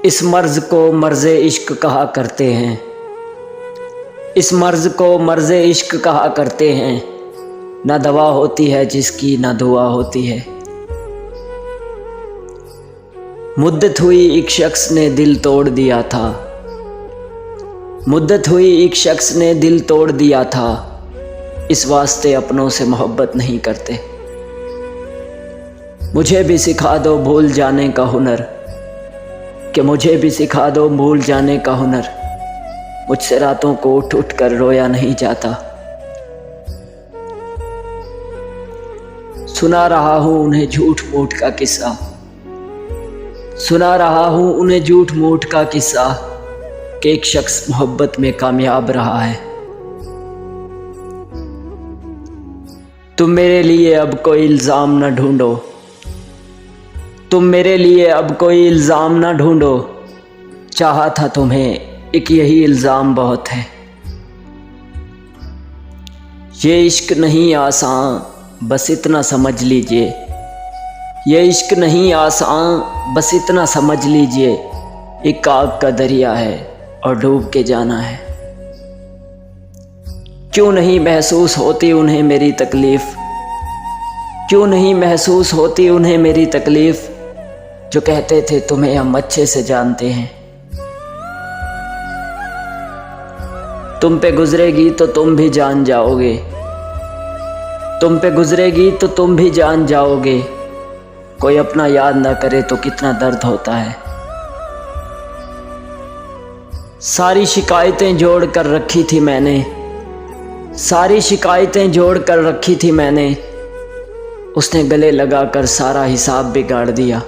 इस मर्ज़ को मर्ज़ इश्क कहा करते हैं, इस मर्ज़ को मर्ज़ इश्क कहा करते हैं। ना दवा होती है जिसकी ना दुआ होती है। मुद्दत हुई एक शख्स ने दिल तोड़ दिया था, मुद्दत हुई एक शख्स ने दिल तोड़ दिया था। इस वास्ते अपनों से मोहब्बत नहीं करते। मुझे भी सिखा दो भूल जाने का हुनर, कि मुझे भी सिखा दो भूल जाने का हुनर। मुझसे रातों को उठ उठ कर रोया नहीं जाता। सुना रहा हूँ उन्हें झूठ मूठ का किस्सा, सुना रहा हूँ उन्हें झूठ मूठ का किस्सा, कि एक शख्स मोहब्बत में कामयाब रहा है। तुम मेरे लिए अब कोई इल्ज़ाम न ढूंढो, तुम मेरे लिए अब कोई इल्ज़ाम न ढूंढो। चाहा था तुम्हें एक यही इल्ज़ाम बहुत है। ये इश्क नहीं आसान बस इतना समझ लीजिए, ये इश्क नहीं आसान बस इतना समझ लीजिए। एक आग का दरिया है और डूब के जाना है। क्यों नहीं महसूस होती उन्हें मेरी तकलीफ़, क्यों नहीं महसूस होती उन्हें मेरी तकलीफ़। जो कहते थे तुम्हें हम अच्छे से जानते हैं। तुम पे गुजरेगी तो तुम भी जान जाओगे, तुम पे गुजरेगी तो तुम भी जान जाओगे। कोई अपना याद ना करे तो कितना दर्द होता है। सारी शिकायतें जोड़ कर रखी थी मैंने, सारी शिकायतें जोड़ कर रखी थी मैंने। उसने गले लगाकर सारा हिसाब बिगाड़ दिया।